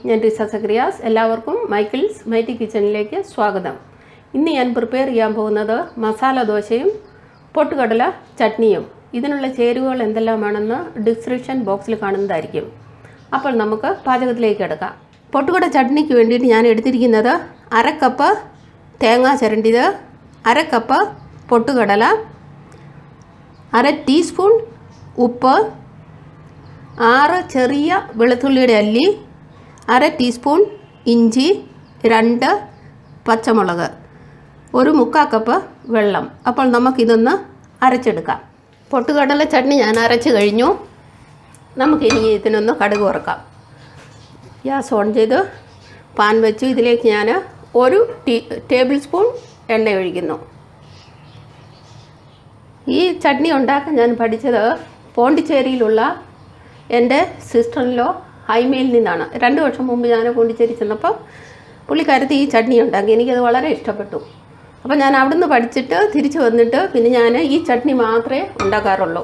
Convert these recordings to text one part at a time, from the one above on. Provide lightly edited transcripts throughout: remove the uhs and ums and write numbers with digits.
ഞാൻ റിസ സക്രിയാസ്. എല്ലാവർക്കും Michael's mighty കിച്ചണിലേക്ക് സ്വാഗതം. ഇന്ന് ഞാൻ പ്രിപ്പയർ ചെയ്യാൻ പോകുന്നത് മസാല ദോശയും പൊട്ടുകടല ചട്നിയും. ഇതിനുള്ള ചേരുവകൾ എന്തെല്ലാമാണെന്ന് ഡിസ്ക്രിപ്ഷൻ ബോക്സിൽ കാണുന്നതായിരിക്കും. അപ്പോൾ നമുക്ക് പാചകത്തിലേക്ക് കിടക്കാം. പൊട്ടുകടല ചട്നിക്ക് വേണ്ടിയിട്ട് ഞാൻ എടുത്തിരിക്കുന്നത് 1/2 കപ്പ് തേങ്ങ ചിരണ്ടിയത്, 1/2 കപ്പ് പൊട്ടുകടല, 1/2 ടീസ്പൂൺ ഉപ്പ്, 6 ചെറിയ വെളുത്തുള്ളിയുടെ അല്ലി, 1/2 ടീസ്പൂൺ ഇഞ്ചി, 2 പച്ചമുളക്, 1/4 കപ്പ് വെള്ളം. അപ്പോൾ നമുക്കിതൊന്ന് അരച്ചെടുക്കാം. പൊട്ടുകടല ചട്നി ഞാൻ അരച്ച് കഴിഞ്ഞു. നമുക്കിനി ഇതിനൊന്ന് കടുക് വറുക്കാം. ഗ്യാസ് ഓൺ ചെയ്ത് പാൻ വെച്ചു. ഇതിലേക്ക് ഞാൻ 1 ടേബിൾ സ്പൂൺ എണ്ണ ഒഴിക്കുന്നു. ഈ ചട്നി ഉണ്ടാക്കാൻ ഞാൻ പഠിച്ചത് പോണ്ടിച്ചേരിയിലുള്ള എൻ്റെ സിസ്റ്ററിലോ ഹൈമയിൽ നിന്നാണ്. 2 വർഷം മുമ്പ് ഞാൻ പോണ്ടിച്ചേരി ചെന്നപ്പോൾ പുള്ളിക്കാരത്തി ഈ ചട്നി ഉണ്ടാക്കി. എനിക്കത് വളരെ ഇഷ്ടപ്പെട്ടു. അപ്പോൾ ഞാൻ അവിടുന്ന് പഠിച്ചിട്ട് തിരിച്ച് വന്നിട്ട് പിന്നെ ഞാൻ ഈ ചട്നി മാത്രമേ ഉണ്ടാക്കാറുള്ളൂ.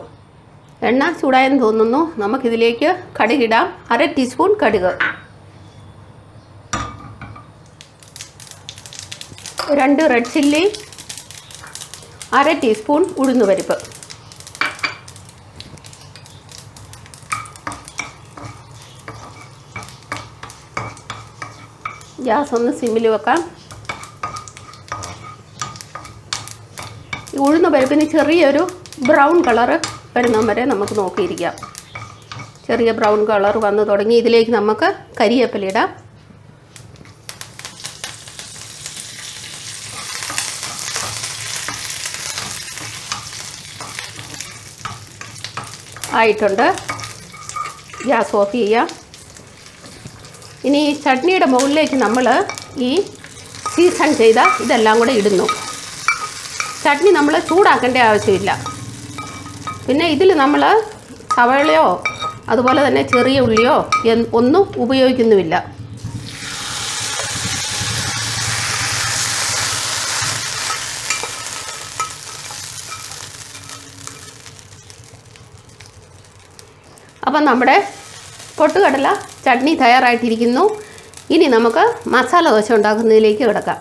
എണ്ണ ചൂടായെന്ന് തോന്നുന്നു. നമുക്കിതിലേക്ക് കടുകിടാം. 1/2 ടീസ്പൂൺ കടുക്, 2 റെഡ് ചില്ലി, 1/2 ടീസ്പൂൺ ഉഴുന്നുപരിപ്പ്. ഗ്യാസ് ഒന്ന് സിമ്മിൽ വെക്കാം. ഈ ഉഴുന്ന പരിപ്പിന് ചെറിയൊരു ബ്രൗൺ കളറ് വരുന്ന വരെ നമുക്ക് നോക്കിയിരിക്കാം. ചെറിയ ബ്രൗൺ കളർ വന്ന് തുടങ്ങി. ഇതിലേക്ക് നമുക്ക് കരിവേപ്പില ഇടാം. ആയിട്ടുണ്ട്. ഗ്യാസ് ഓഫ് ചെയ്യാം. ഇനി ഈ ചട്നിയുടെ മുകളിലേക്ക് നമ്മൾ ഈ സീസൺ ചെയ്ത ഇതെല്ലാം കൂടെ ഇടുന്നു. ചട്നി നമ്മൾ ചൂടാക്കേണ്ട ആവശ്യമില്ല. പിന്നെ ഇതിൽ നമ്മൾ സവാളയോ അതുപോലെ തന്നെ ചെറിയ ഉള്ളിയോ ഒന്നും ഉപയോഗിക്കുന്നുമില്ല. അപ്പം നമ്മുടെ പൊട്ടുകടല ചട്നി തയ്യാറായിട്ടിരിക്കുന്നു. ഇനി നമുക്ക് മസാല ദോശ ഉണ്ടാക്കുന്നതിലേക്ക് കിടക്കാം.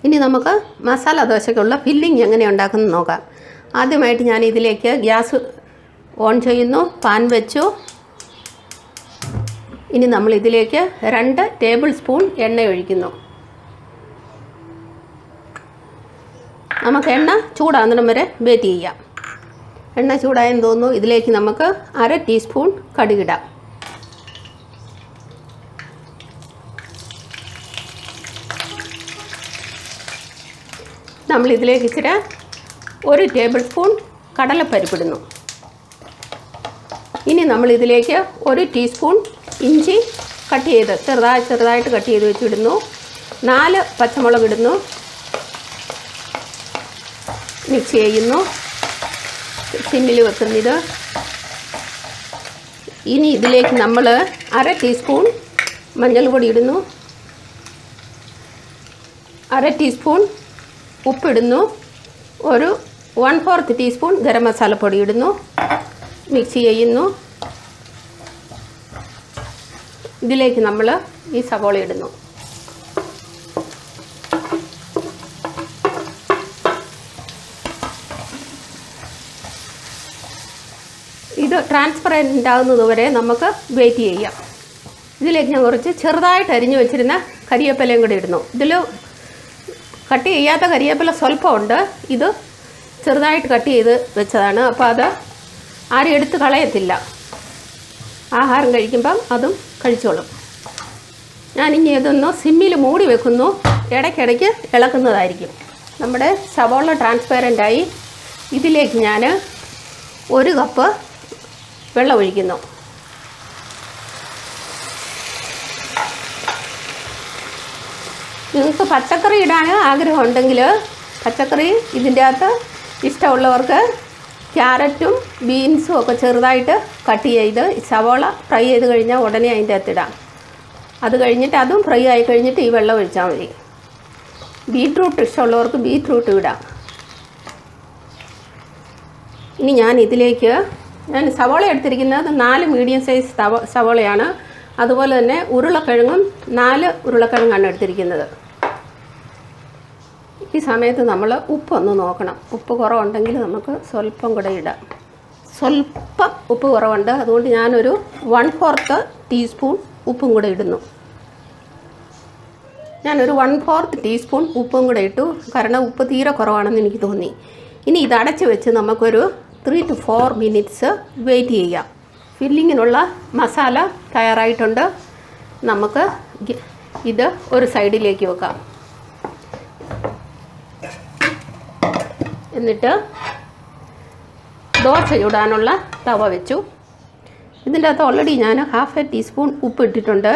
ഇനി നമുക്ക് മസാല ദോശയ്ക്കുള്ള ഫില്ലിങ് എങ്ങനെ ഉണ്ടാക്കുന്നത് നോക്കാം. ആദ്യമായിട്ട് ഞാൻ ഇതിലേക്ക് ഗ്യാസ് ഓൺ ചെയ്യുന്നു. പാൻ വെച്ചു. ഇനി നമ്മൾ ഇതിലേക്ക് 2 ടേബിൾ സ്പൂൺ എണ്ണ ഒഴിക്കുന്നു. നമുക്ക് എണ്ണ ചൂടാകുന്നിടം വരെ വെയിറ്റ് ചെയ്യാം. എണ്ണ ചൂടായെന്ന് തോന്നുന്നു. ഇതിലേക്ക് നമുക്ക് 1/2 ടീസ്പൂൺ കടുകിടാം. നമ്മളിതിലേക്ക് ഇച്ചിരി 1 ടേബിൾ സ്പൂൺ കടലപ്പരിപ്പിടുന്നു. ഇനി നമ്മളിതിലേക്ക് 1 ടീസ്പൂൺ ഇഞ്ചി കട്ട് ചെയ്ത് ചെറുതായിട്ട് കട്ട് ചെയ്ത് വെച്ചിടുന്നു. 4 പച്ചമുളക് ഇടുന്നു. മിക്സ് ചെയ്യുന്നു. സിമ്മിൽ വെക്കുന്നത്. ഇനി ഇതിലേക്ക് നമ്മൾ 1/2 ടീസ്പൂൺ മഞ്ഞൾപ്പൊടി ഇടുന്നു. 1/2 ടീസ്പൂൺ ഉപ്പിടുന്നു. 1/4 ടീസ്പൂൺ ഗരം മസാലപ്പൊടി ഇടുന്നു. മിക്സ് ചെയ്യുന്നു. ഇതിലേക്ക് നമ്മൾ ഈ സവോള ഇടുന്നു. ഇത് ട്രാൻസ്പെറൻറ്റ് ആകുന്നത് വരെ നമുക്ക് വെയിറ്റ് ചെയ്യാം. ഇതിലേക്ക് ഞാൻ കുറച്ച് ചെറുതായിട്ട് അരിഞ്ഞു വെച്ചിരുന്ന കരിവേപ്പിലയും കൂടി ഇടുന്നു. ഇതിൽ കട്ട് ചെയ്യാത്ത കരിവേപ്പില സ്വല്പമുണ്ട്. ഇത് ചെറുതായിട്ട് കട്ട് ചെയ്ത് വെച്ചതാണ്. അപ്പോൾ അത് ആരും എടുത്ത് കളയത്തില്ല. ആഹാരം കഴിക്കുമ്പം അതും കഴിച്ചോളും. ഞാനിനി ഇതൊന്ന് സിമ്മിൽ മൂടി വെക്കുന്നു. ഇടയ്ക്കിടയ്ക്ക് ഇളക്കുന്നതായിരിക്കും. നമ്മുടെ സവോള ട്രാൻസ്പെറൻ്റായി. ഇതിലേക്ക് ഞാൻ 1 കപ്പ് വെള്ളം ഒഴിക്കുന്നു. നിങ്ങൾക്ക് പച്ചക്കറി ഇടാൻ ആഗ്രഹമുണ്ടെങ്കിൽ പച്ചക്കറി ഇതിൻ്റെ അകത്ത് ഇഷ്ടമുള്ളവർക്ക് ക്യാരറ്റും ബീൻസും ഒക്കെ ചെറുതായിട്ട് കട്ട് ചെയ്ത് സവോള ഫ്രൈ ചെയ്ത് കഴിഞ്ഞാൽ ഉടനെ അതിൻ്റെ അകത്തിടാം. അത് കഴിഞ്ഞിട്ട് അതും ഫ്രൈ ആയി കഴിഞ്ഞിട്ട് ഈ വെള്ളം ഒഴിച്ചാൽ മതി. ബീറ്റ്റൂട്ട് ഇഷ്ടമുള്ളവർക്ക് ബീറ്റ്റൂട്ട് ഇടാം. ഇനി ഞാൻ ഇതിലേക്ക് ഞാൻ സവോള എടുത്തിരിക്കുന്നത് 4 മീഡിയം സൈസ് സവോളയാണ്. അതുപോലെ തന്നെ ഉരുളക്കിഴങ്ങും 4 ഉരുളക്കിഴങ്ങാണ് എടുത്തിരിക്കുന്നത്. ഈ സമയത്ത് നമ്മൾ ഉപ്പൊന്ന് നോക്കണം. ഉപ്പ് കുറവുണ്ടെങ്കിൽ നമുക്ക് സ്വല്പം കൂടെ ഇടാം. സ്വല്പം ഉപ്പ് കുറവുണ്ട്, അതുകൊണ്ട് ഞാനൊരു 1/4 ടീസ്പൂൺ ഉപ്പും കൂടെ ഇടുന്നു. ഞാനൊരു 1/4 ടീസ്പൂൺ ഉപ്പും കൂടെ ഇട്ടു, കാരണം ഉപ്പ് തീരെ കുറവാണെന്ന് എനിക്ക് തോന്നി. ഇനി ഇത് അടച്ച് വെച്ച് നമുക്കൊരു 3 to 4 മിനിറ്റ്സ് വെയിറ്റ് ചെയ്യാം. ഫില്ലിങ്ങിനുള്ള മസാല തയ്യാറായിട്ടുണ്ട്. നമുക്ക് ഇത് ഒരു സൈഡിലേക്ക് വെക്കാം. എന്നിട്ട് ദോശ ചുടാനുള്ള തവ വെച്ചു. ഇതിൻ്റെ അകത്ത് ഓൾറെഡി ഞാൻ 1/2 ടീസ്പൂൺ ഉപ്പ് ഇട്ടിട്ടുണ്ട്.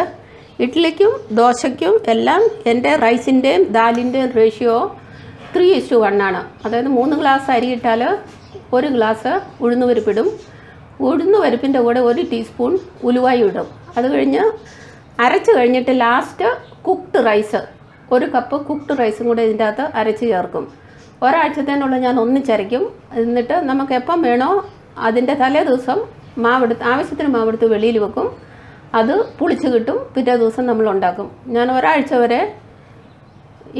ഇഡ്ഡലിക്കും ദോശയ്ക്കും എല്ലാം എൻ്റെ റൈസിൻ്റെയും ദാലിൻ്റെയും റേഷ്യോ 3:1 ആണ്. അതായത് 3 ഗ്ലാസ് അരി ഇട്ടാൽ 1 ഗ്ലാസ് ഉഴുന്നുപരിപ്പിടും. ഉഴുന്നുപരിപ്പിൻ്റെ കൂടെ 1 ടീസ്പൂൺ ഉലുവായും ഇടും. അത് കഴിഞ്ഞ് അരച്ച് കഴിഞ്ഞിട്ട് last cooked rice, 1 cup cooked റൈസും കൂടെ ഇതിൻ്റെ അകത്ത് അരച്ച് ചേർക്കും. ഒരാഴ്ചത്തേനുള്ള ഞാൻ ഒന്നിച്ചരയ്ക്കും. എന്നിട്ട് നമുക്ക് എപ്പം വേണോ അതിൻ്റെ തലേ ദിവസം ആവശ്യത്തിന് മാവെടുത്ത് വെളിയിൽ വെക്കും. അത് പുളിച്ച് കിട്ടും. പിറ്റേ ദിവസം നമ്മൾ ഉണ്ടാക്കും. ഞാൻ ഒരാഴ്ച വരെ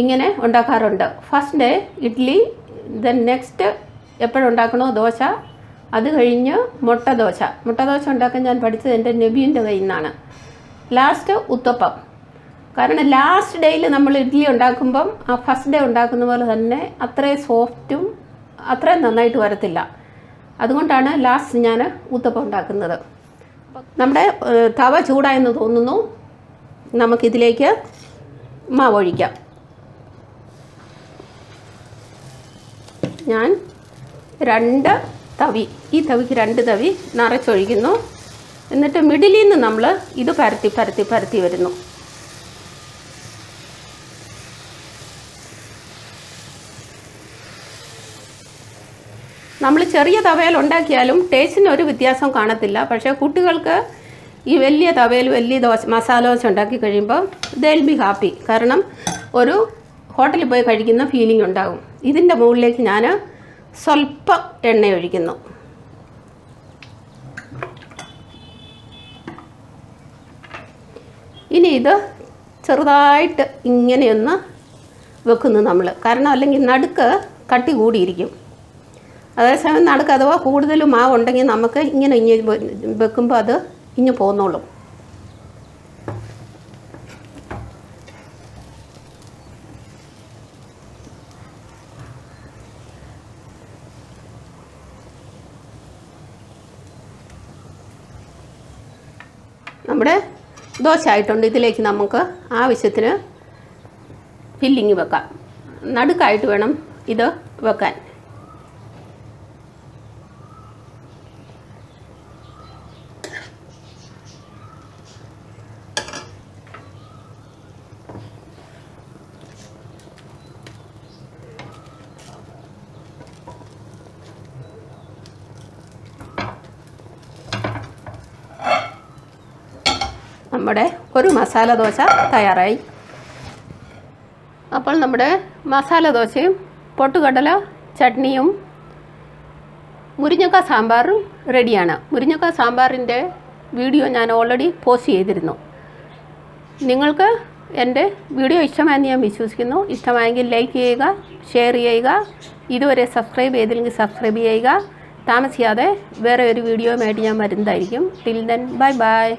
ഇങ്ങനെ ഉണ്ടാക്കാറുണ്ട്. First day idli, then next എപ്പോഴുണ്ടാക്കണോ ദോശ, അത് കഴിഞ്ഞ് മുട്ട ദോശ ഉണ്ടാക്കാൻ ഞാൻ പഠിച്ചത് എൻ്റെ നബീൻ്റെ കയ്യിൽ നിന്നാണ്. ലാസ്റ്റ് ഉത്തപ്പം. കാരണം ലാസ്റ്റ് ഡേയിൽ നമ്മൾ ഇഡ്ഡലി ഉണ്ടാക്കുമ്പം ആ ഫസ്റ്റ് ഡേ ഉണ്ടാക്കുന്ന പോലെ തന്നെ അത്രയും സോഫ്റ്റും അത്രയും നന്നായിട്ട് വരത്തില്ല. അതുകൊണ്ടാണ് ലാസ്റ്റ് ഞാൻ ഉത്തപ്പം ഉണ്ടാക്കുന്നത്. നമ്മുടെ തവ ചൂടായെന്ന് തോന്നുന്നു. നമുക്കിതിലേക്ക് മാവ് ഒഴിക്കാം. ഞാൻ 2 തവി, ഈ തവിക്ക് 2 തവി നിറച്ചൊഴിക്കുന്നു. എന്നിട്ട് മിഡിലിൽ നിന്ന് നമ്മൾ ഇത് പരത്തി വരുന്നു. നമ്മൾ ചെറിയ തവയിൽ ഉണ്ടാക്കിയാലും ടേസ്റ്റിന് ഒരു വ്യത്യാസം കാണത്തില്ല. പക്ഷേ കുട്ടികൾക്ക് ഈ വലിയ തവയിൽ വലിയ മസാല ദോശ ഉണ്ടാക്കി കഴിയുമ്പോൾ ദേ വിൽ ബി ഹാപ്പി. കാരണം ഒരു ഹോട്ടലിൽ പോയി കഴിക്കുന്ന ഫീലിംഗ് ഉണ്ടാകും. ഇതിൻ്റെ മുകളിലേക്ക് ഞാൻ സ്വല്പം എണ്ണ ഒഴിക്കുന്നു. ഇനി ഇത് ചെറുതായിട്ട് ഇങ്ങനെയൊന്ന് വെക്കുന്നു നമ്മൾ. കാരണം അല്ലെങ്കിൽ നടുക്ക് കട്ടി കൂടിയിരിക്കും. അതേസമയം നടുക്ക് അഥവാ കൂടുതൽ മാവ് ഉണ്ടെങ്കിൽ നമുക്ക് ഇങ്ങനെ വെക്കുമ്പോൾ അത് ഇഞ്ഞ് പോന്നോളും. നമ്മുടെ ദോശ ആയിട്ടുണ്ട്. ഇതിലേക്ക് നമുക്ക് ആവശ്യത്തിന് ഫില്ലിങ് വെക്കാം. നടുക്കായിട്ട് വേണം ഇത് വെക്കാൻ. നമ്മുടെ ഒരു മസാല ദോശ തയ്യാറായി. അപ്പോൾ നമ്മുടെ മസാല ദോശയും പൊട്ടുകടല ചട്നിയും മുരിങ്ങക്ക സാമ്പാറും റെഡിയാണ്. മുരിങ്ങക്ക സാമ്പാറിൻ്റെ വീഡിയോ ഞാൻ ഓൾറെഡി പോസ്റ്റ് ചെയ്തിരുന്നു. നിങ്ങൾക്ക് എൻ്റെ വീഡിയോ ഇഷ്ടമായെന്ന് ഞാൻ വിശ്വസിക്കുന്നു. ഇഷ്ടമായെങ്കിൽ ലൈക്ക് ചെയ്യുക, ഷെയർ ചെയ്യുക. ഇതുവരെ സബ്സ്ക്രൈബ് ചെയ്തില്ലെങ്കിൽ സബ്സ്ക്രൈബ് ചെയ്യുക. താമസിയാതെ വേറെ ഒരു വീഡിയോയുമായിട്ട് ഞാൻ വരുന്നതായിരിക്കും. Till then bye bye.